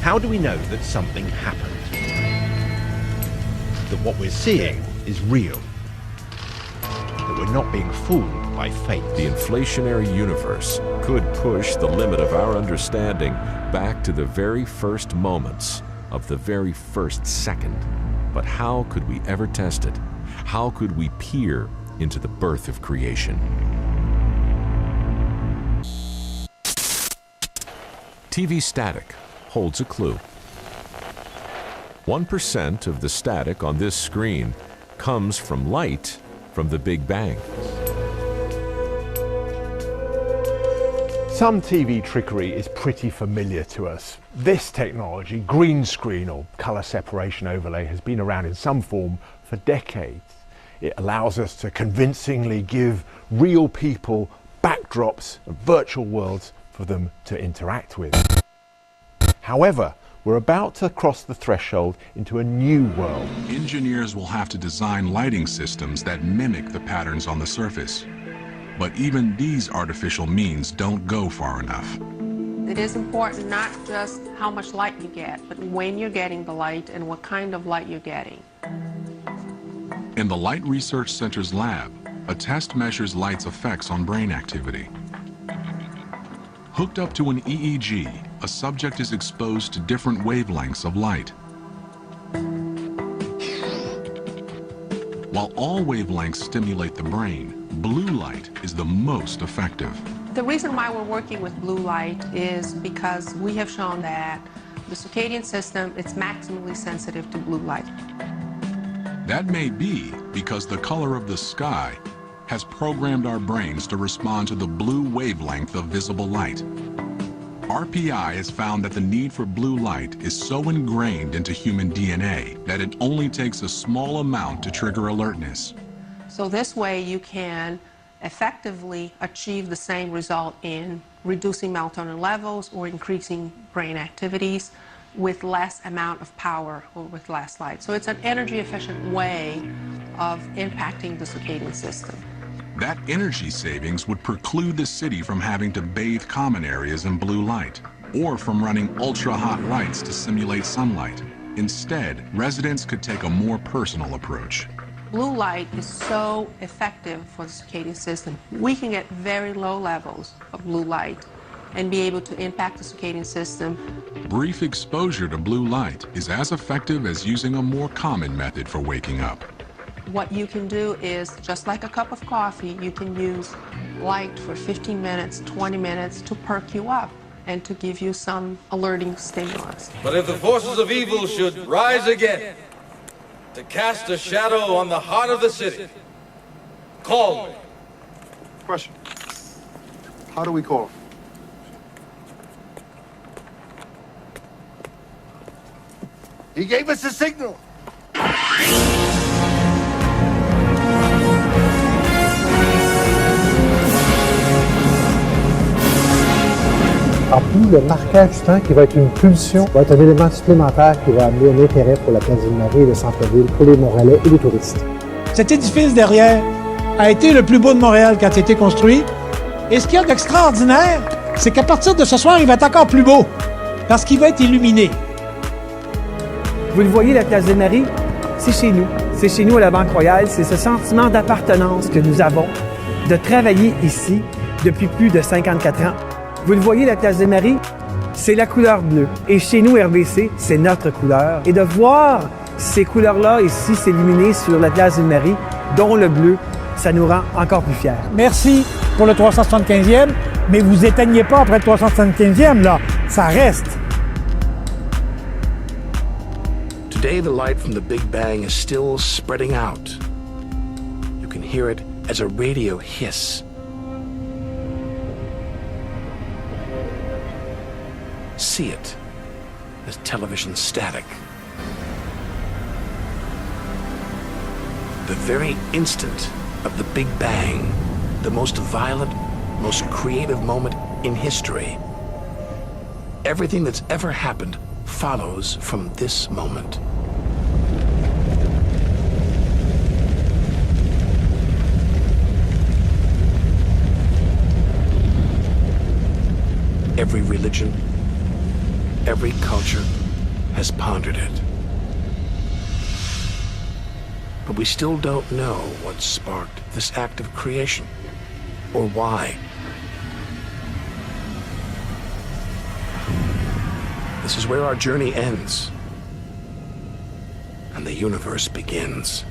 How do we know that something happened? That what we're seeing is real? That we're not being fooled by fate? The inflationary universe could push the limit of our understanding back to the very first moments of the very first second. But how could we ever test it? How could we peer into the birth of creation? TV static holds a clue. 1% of the static on this screen comes from light from the Big Bang. Some TV trickery is pretty familiar to us. This technology, green screen or color separation overlay, has been around in some form for decades. It allows us to convincingly give real people backdrops of virtual worlds for them to interact with. However, we're about to cross the threshold into a new world. Engineers will have to design lighting systems that mimic the patterns on the surface. But even these artificial means don't go far enough. It is important not just how much light you get, but when you're getting the light and what kind of light you're getting. In the Light Research Center's lab, a test measures light's effects on brain activity. Hooked up to an EEG, a subject is exposed to different wavelengths of light. While all wavelengths stimulate the brain, blue light is the most effective. The reason why we're working with blue light is because we have shown that the circadian system is maximally sensitive to blue light. That may be because the color of the sky has programmed our brains to respond to the blue wavelength of visible light. RPI has found that the need for blue light is so ingrained into human DNA that it only takes a small amount to trigger alertness. So this way you can effectively achieve the same result in reducing melatonin levels or increasing brain activities with less amount of power or with less light. So it's an energy efficient way of impacting the circadian system. That energy savings would preclude the city from having to bathe common areas in blue light or from running ultra-hot lights to simulate sunlight. Instead, residents could take a more personal approach. Blue light is so effective for the circadian system. We can get very low levels of blue light and be able to impact the circadian system. Brief exposure to blue light is as effective as using a more common method for waking up. What you can do is, just like a cup of coffee, you can use light for 15 minutes, 20 minutes to perk you up and to give you some alerting stimulus. But if the forces of evil should rise again to cast a shadow on the heart of the city, call me. Question. How do we call? He gave us a signal. En plus, le marquage du temps qui va être une pulsion va être un élément supplémentaire qui va amener un intérêt pour la place Ville-Marie et le centre-ville pour les Montréalais et les touristes. Cet édifice derrière a été le plus beau de Montréal quand il a été construit. Et ce qu'il y a d'extraordinaire, c'est qu'à partir de ce soir, il va être encore plus beau parce qu'il va être illuminé. Vous le voyez, la place Ville-Marie, c'est chez nous. C'est chez nous à la Banque Royale. C'est ce sentiment d'appartenance que nous avons, de travailler ici depuis plus de 54 ans. Vous le voyez, la place Ville-Marie, c'est la couleur bleue. Et chez nous, RBC, c'est notre couleur. Et de voir ces couleurs-là ici s'illuminer sur la place Ville-Marie, dont le bleu, ça nous rend encore plus fiers. Merci pour le 375e, mais vous éteignez pas après le 375e, là. Ça reste. Today, the light from the Big Bang is still spreading out. You can hear it as a radio hiss. See it as television static. The very instant of the Big Bang, the most violent, most creative moment in history. Everything that's ever happened follows from this moment. Every religion, every culture has pondered it. But we still don't know what sparked this act of creation, or why. This is where our journey ends, and the universe begins.